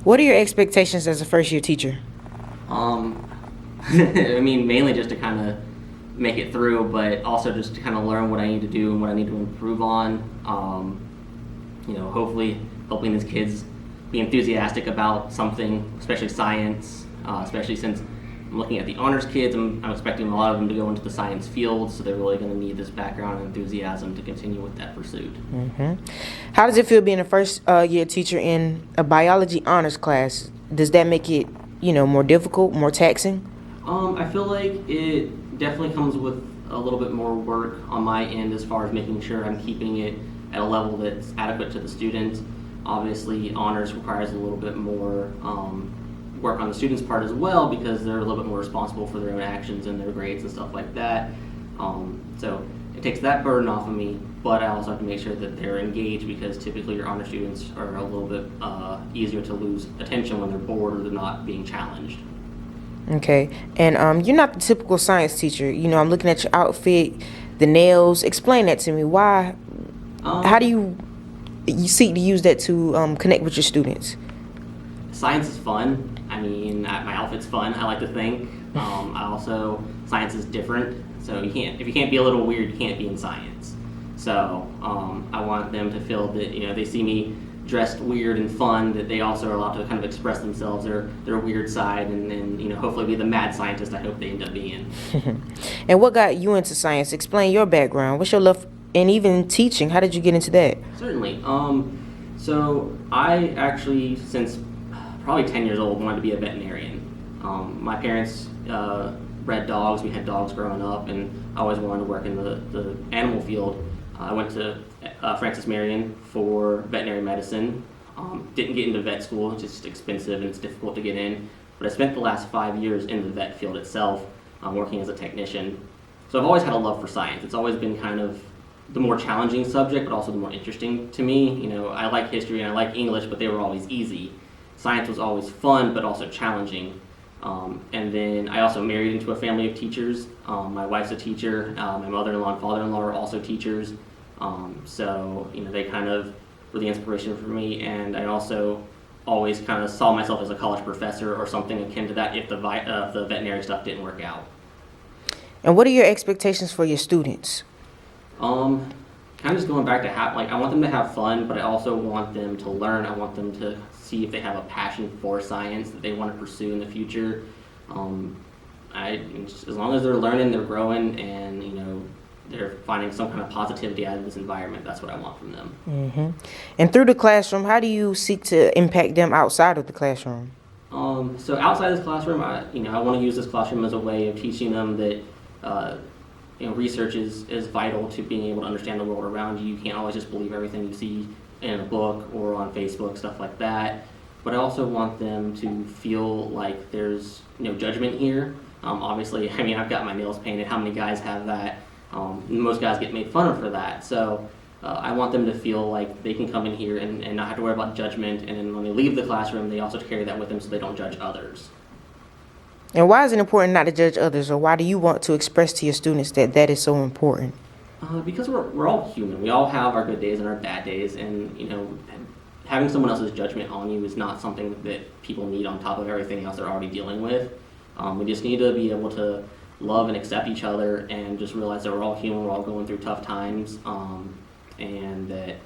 What are your expectations as a first-year teacher? I mean, mainly just to kind of make it through, but also just to kind of learn what I need to do and what I need to improve on. Hopefully helping these kids be enthusiastic about something, especially science, especially since I'm looking at the honors kids. I'm expecting a lot of them to go into the science field, so they're really going to need this background and enthusiasm to continue with that pursuit. How does it feel being a first-year teacher in a biology honors class? Does that make it, more difficult, more taxing? I feel like it definitely comes with a little bit more work on my end as far as making sure I'm keeping it at a level that's adequate to the students. Obviously, honors requires a little bit more work on the students' part as well because they're a little bit more responsible for their own actions and their grades and stuff like that. So it takes that burden off of me, but I also have to make sure that they're engaged because typically your honor students are a little bit easier to lose attention when they're bored or they're not being challenged. Okay, and you're not the typical science teacher. I'm looking at your outfit, the nails. Explain that to me. Why? How do you seek to use that to connect with your students? Science is fun. I mean, my outfit's fun. I like to think. Science is different. So if you can't be a little weird, you can't be in science. So I want them to feel that they see me dressed weird and fun, that they also are allowed to kind of express themselves, their weird side, and hopefully be the mad scientist I hope they end up being. And what got you into science? Explain your background. What's your love, and even teaching? How did you get into that? Certainly. So I actually, since probably 10 years old, wanted to be a veterinarian. My parents bred dogs. We had dogs growing up, and I always wanted to work in the animal field. I went to Francis Marion for veterinary medicine. Didn't get into vet school, it's just expensive and it's difficult to get in. But I spent the last 5 years in the vet field itself, working as a technician. So I've always had a love for science. It's always been kind of the more challenging subject, but also the more interesting to me. I like history and I like English, but they were always easy. Science was always fun, but also challenging. And then I also married into a family of teachers. My wife's a teacher. My mother-in-law and father-in-law are also teachers. So they kind of were the inspiration for me, and I also always kind of saw myself as a college professor or something akin to that if the veterinary stuff didn't work out. And what are your expectations for your students? Kind of just going back to I want them to have fun, but I also want them to learn. I want them to see if they have a passion for science that they want to pursue in the future. As long as they're learning, they're growing, and they're finding some kind of positivity out of this environment. That's what I want from them. And through the classroom, how do you seek to impact them outside of the classroom? So outside this classroom, I want to use this classroom as a way of teaching them that research is vital to being able to understand the world around you. You can't always just believe everything you see in a book or on Facebook, stuff like that. But I also want them to feel like there's no judgment here. Obviously, I've got my nails painted. How many guys have that? Most guys get made fun of for that. So I want them to feel like they can come in here and not have to worry about judgment. And then when they leave the classroom, they also carry that with them so they don't judge others. And why is it important not to judge others, or why do you want to express to your students that is so important? Because we're all human. We all have our good days and our bad days, and having someone else's judgment on you is not something that people need on top of everything else they're already dealing with. We just need to be able to love and accept each other and just realize that we're all human, we're all going through tough times, and that,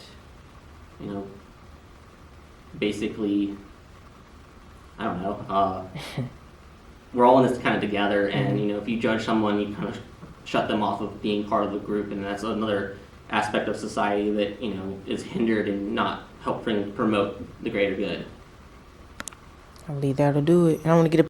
basically, I don't know, we're all in this kind of together, and, if you judge someone, you kind of shut them off of being part of the group, and that's another aspect of society that, is hindered and not helping promote the greater good. I believe that'll do it. And I want to get a